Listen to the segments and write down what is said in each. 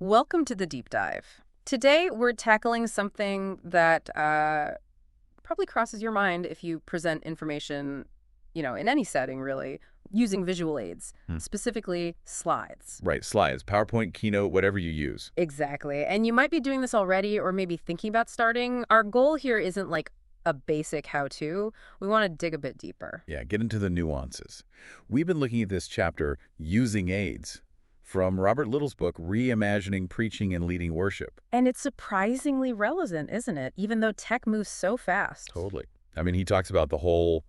Welcome to the deep dive. Today, we're tackling something that probably crosses your mind if you present information, in any setting, really, using visual aids, Hmm. specifically slides. Right, slides, PowerPoint, Keynote, whatever you use. Exactly. And you might be doing this already or maybe thinking about starting. Our goal here isn't like a basic how-to. We want to dig a bit deeper. Yeah, get into the nuances. We've been looking at this chapter, Using Aids, from Robert Little's book, Reimagining Preaching and Leading Worship. And it's surprisingly relevant, isn't it? Even though tech moves so fast. Totally. I mean, he talks about the whole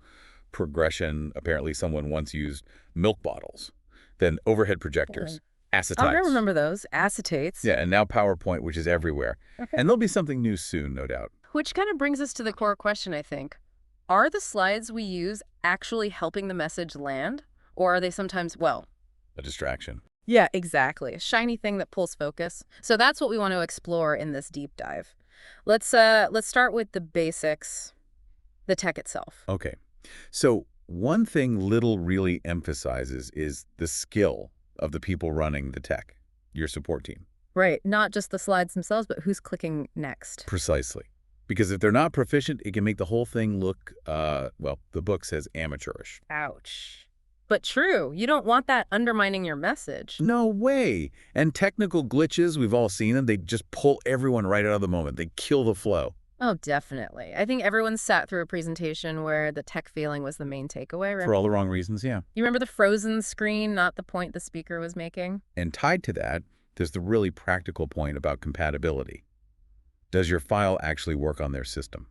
progression. Apparently, someone once used milk bottles, then overhead projectors, I acetates. remember those. Acetates. Yeah, and now PowerPoint, which is everywhere. Okay. And there'll be something new soon, no doubt. Which kind of brings us to the core question, I think. Are the slides we use actually helping the message land? Or are they sometimes, well, A distraction. yeah, exactly, a shiny thing that pulls focus? So that's what we want to explore in this deep dive. Let's start with the basics, the tech itself. Okay. So one thing Little really emphasizes is the skill of the people running the tech, your support team. Right, not just the slides themselves, but who's clicking next. Precisely. Because if they're not proficient, it can make the whole thing look, well, the book says amateurish. Ouch. But true, you don't want that undermining your message. No way. And technical glitches, we've all seen them. They just pull everyone right out of the moment. They kill the flow. Oh, definitely. I think everyone sat through a presentation where the tech feeling was the main takeaway, right? For all the wrong reasons, yeah. You remember the frozen screen, not the point the speaker was making? And tied to that, there's the really practical point about compatibility. Does your file actually work on their system?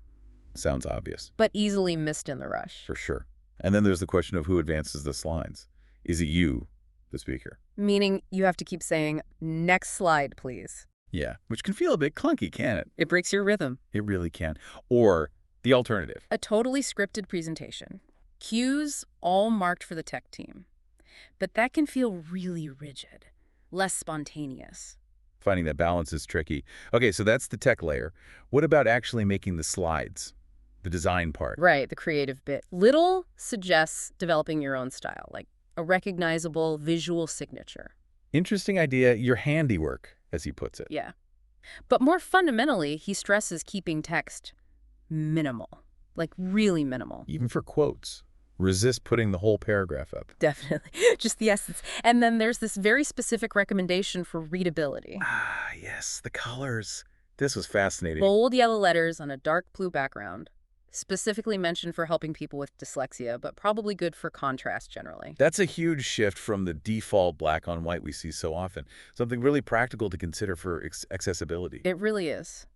Sounds obvious. But easily missed in the rush. For sure. And then there's the question of who advances the slides. Is it you, the speaker? Meaning you have to keep saying, next slide, please. Yeah, which can feel a bit clunky, can it? It breaks your rhythm. It really can. Or the alternative. A totally scripted presentation. Cues all marked for the tech team. But that can feel really rigid, less spontaneous. Finding that balance is tricky. Okay, so that's the tech layer. What about actually making the slides? The design part. Right, the creative bit. Little suggests developing your own style, like a recognizable visual signature. Interesting idea, your handiwork, as he puts it. Yeah. But more fundamentally, he stresses keeping text minimal, like really minimal. Even for quotes. Resist putting the whole paragraph up. Definitely. Just the essence. And then there's this very specific recommendation for readability. Ah, yes, the colors. This was fascinating. Bold yellow letters on a dark blue background. Specifically mentioned for helping people with dyslexia, but probably good for contrast generally. That's a huge shift from the default black on white we see so often. Something really practical to consider for accessibility. It really is.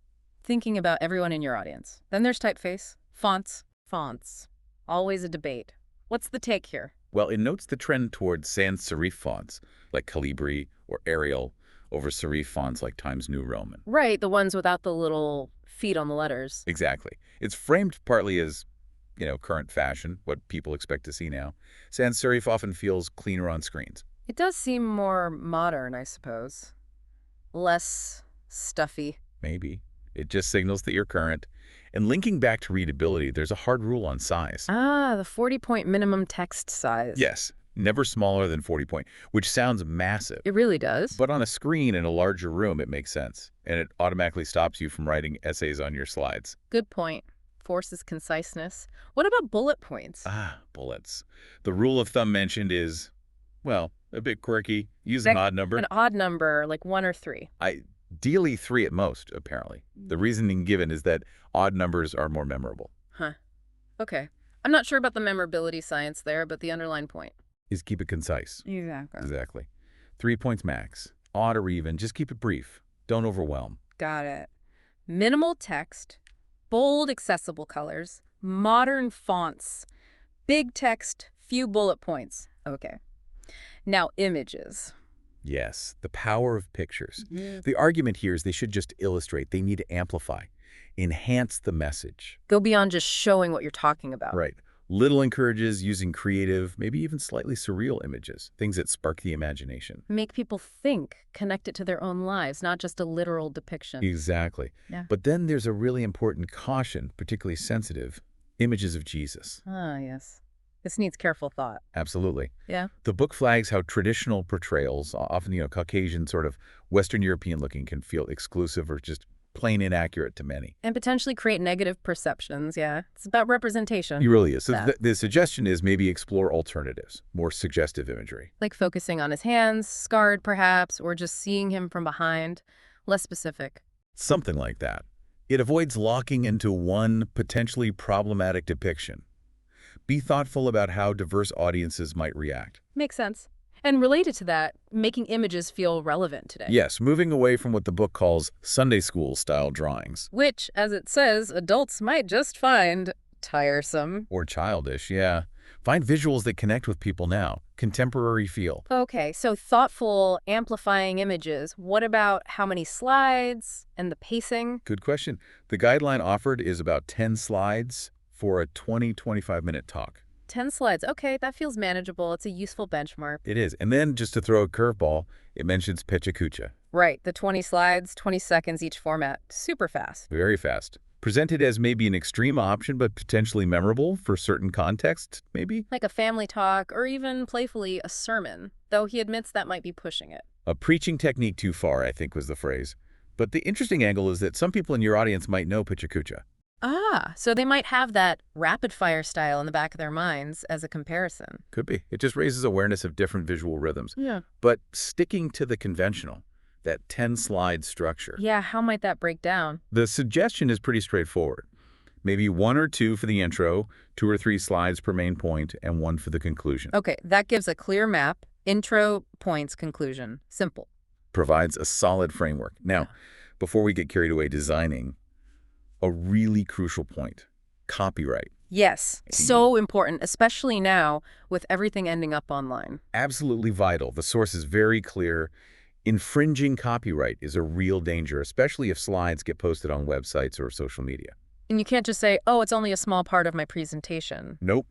Thinking about everyone in your audience. Then there's typeface. Fonts. Fonts. Always a debate. What's the take here? Well, it notes the trend towards sans serif fonts, like Calibri or Arial, over serif fonts like Times New Roman. Right, the ones without the little feet on the letters. Exactly. It's framed partly as, current fashion, what people expect to see now. Sans serif often feels cleaner on screens. It does seem more modern, I suppose. Less stuffy. Maybe. It just signals that you're current. And linking back to readability, there's a hard rule on size. Ah, the 40-point minimum text size. Yes, never smaller than 40 point, which sounds massive. It really does. But on a screen in a larger room, it makes sense. And it automatically stops you from writing essays on your slides. Good point. Forces conciseness. What about bullet points? Ah, bullets. The rule of thumb mentioned is, well, a bit quirky. Use an odd number. An odd number, like 1 or 3. Ideally 3 at most, apparently. The reasoning given is that odd numbers are more memorable. Huh. Okay. I'm not sure about the memorability science there, but the underlying point. Is keep it concise. Exactly. Exactly. 3 points max. Odd or even, just keep it brief. Don't overwhelm. Got it. Minimal text, bold, accessible colors, modern fonts, big text, few bullet points. Okay. Now, images. Yes, the power of pictures. The argument here is they should just illustrate. They need to amplify, enhance the message. Go beyond just showing what you're talking about. Right. Little encourages using creative, maybe even slightly surreal images, things that spark the imagination. Make people think, connect it to their own lives, not just a literal depiction. Exactly. Yeah. But then there's a really important caution, particularly sensitive, images of Jesus. Ah, yes. This needs careful thought. Absolutely. Yeah. The book flags how traditional portrayals, often, Caucasian, sort of Western European looking, can feel exclusive or just plain inaccurate to many. And potentially create negative perceptions, yeah. It's about representation. It really is. So That. the suggestion is maybe explore alternatives, more suggestive imagery. Like focusing on his hands, scarred perhaps, or just seeing him from behind. Less specific. Something like that. It avoids locking into one potentially problematic depiction. Be thoughtful about how diverse audiences might react. Makes sense. And related to that, making images feel relevant today. Yes, moving away from what the book calls Sunday school-style drawings. Which, as it says, adults might just find tiresome. Or childish, yeah. Find visuals that connect with people now. Contemporary feel. Okay, so thoughtful, amplifying images. What about how many slides and the pacing? Good question. The guideline offered is about 10 slides for a 20-25-minute talk. 10 slides. Okay, that feels manageable. It's a useful benchmark. It is. And then, just to throw a curveball, it mentions Pechakucha. Right, the 20 slides, 20 seconds each format. Super fast. Very fast. Presented as maybe an extreme option, but potentially memorable for certain contexts, maybe? Like a family talk, or even playfully a sermon, though he admits that might be pushing it. A preaching technique too far, I think was the phrase. But the interesting angle is that some people in your audience might know Pechakucha. Ah, so they might have that rapid-fire style in the back of their minds as a comparison. Could be. It just raises awareness of different visual rhythms. Yeah. But sticking to the conventional, that 10-slide structure. Yeah, how might that break down? The suggestion is pretty straightforward. Maybe 1 or 2 for the intro, 2 or 3 slides per main point, and 1 for the conclusion. Okay, that gives a clear map. Intro, points, conclusion. Simple. Provides a solid framework. Now, before we get carried away designing, a really crucial point: copyright. Yes, so important, especially now with everything ending up online. Absolutely vital. The source is very clear. Infringing copyright is a real danger, especially if slides get posted on websites or social media. And you can't just say, oh, it's only a small part of my presentation. Nope,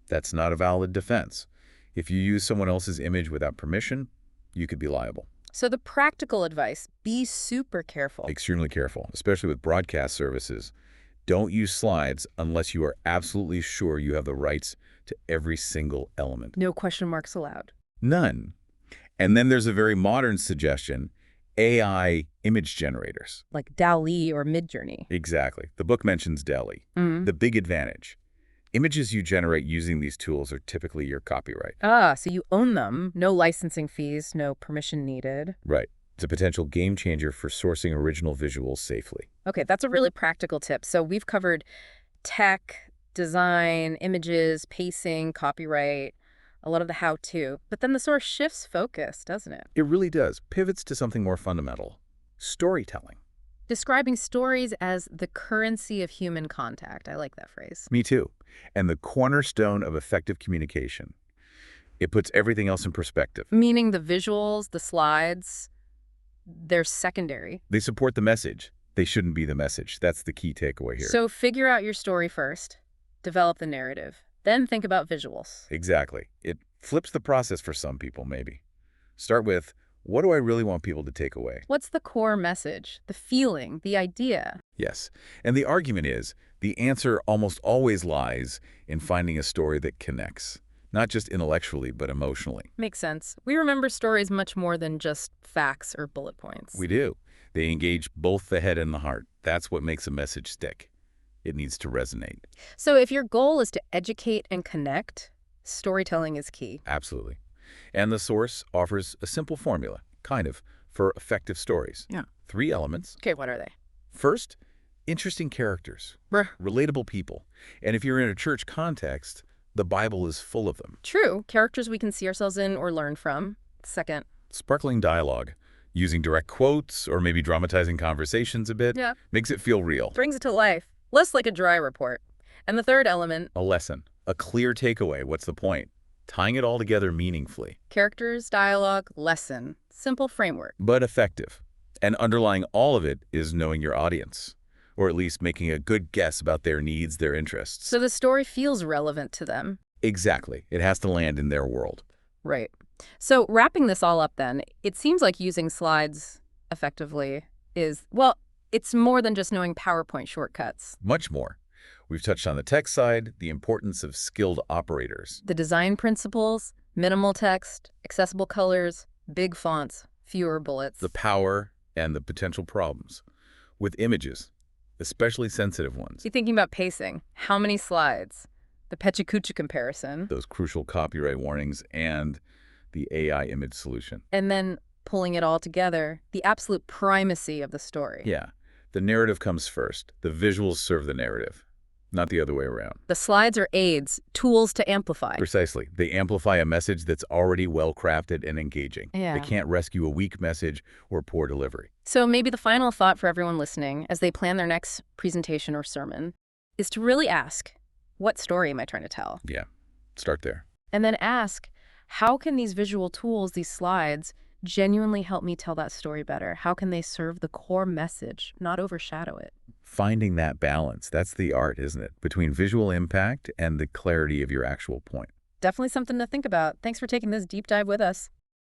that's not a valid defense. If you use someone else's image without permission, you could be liable. So the practical advice, be super careful. Extremely careful, especially with broadcast services. Don't use slides unless you are absolutely sure you have the rights to every single element. No question marks allowed. None. And then there's a very modern suggestion: AI image generators. Like DALL-E or Midjourney. Exactly. The book mentions DALL-E. The big advantage: images you generate using these tools are typically your copyright. Ah, so you own them. No licensing fees, no permission needed. Right. It's a potential game changer for sourcing original visuals safely. Okay, that's a really practical tip. So we've covered tech, design, images, pacing, copyright, a lot of the how-to. But then the source shifts focus, doesn't it? It really does. Pivots to something more fundamental: storytelling. Describing stories as the currency of human contact. I like that phrase. Me too. And the cornerstone of effective communication. It puts everything else in perspective. Meaning the visuals, the slides, they're secondary. They support the message. They shouldn't be the message. That's the key takeaway here. So figure out your story first, develop the narrative, then think about visuals. Exactly. It flips the process for some people, maybe. Start with, what do I really want people to take away? What's the core message, the feeling, the idea? Yes. And the argument is, the answer almost always lies in finding a story that connects, not just intellectually, but emotionally. Makes sense. We remember stories much more than just facts or bullet points. We do. They engage both the head and the heart. That's what makes a message stick. It needs to resonate. So if your goal is to educate and connect, storytelling is key. Absolutely. And the source offers a simple formula, kind of, for effective stories. Yeah. 3 elements. Okay, what are they? First, interesting characters, relatable people. And if you're in a church context, the Bible is full of them. True. Characters we can see ourselves in or learn from. Second. Sparkling dialogue, using direct quotes or maybe dramatizing conversations a bit, makes it feel real. Brings it to life. Less like a dry report. And the third element. A lesson, a clear takeaway. What's the point? Tying it all together meaningfully. Characters, dialogue, lesson. Simple framework. But effective. And underlying all of it is knowing your audience, or at least making a good guess about their needs, their interests. So the story feels relevant to them. Exactly. It has to land in their world. Right. So wrapping this all up then, it seems like using slides effectively is, well, it's more than just knowing PowerPoint shortcuts. Much more. We've touched on the tech side, the importance of skilled operators, The design principles, minimal text, accessible colors, big fonts, fewer bullets. the power, and the potential problems. With images, especially sensitive ones, You're thinking about pacing. How many slides? The Pecha comparison. those crucial copyright warnings, and the AI image solution. And then pulling it all together, the absolute primacy of the story. Yeah, the narrative comes first. The visuals serve the narrative, not the other way around. The slides are aids, tools to amplify. Precisely. They amplify a message that's already well-crafted and engaging. Yeah. They can't rescue a weak message or poor delivery. So maybe the final thought for everyone listening as they plan their next presentation or sermon is to really ask, what story am I trying to tell? Yeah, start there. And then ask, how can these visual tools, these slides, genuinely help me tell that story better? How can they serve the core message, not overshadow it? Finding that balance, that's the art, isn't it? Between visual impact and the clarity of your actual point. Definitely something to think about. Thanks for taking this deep dive with us.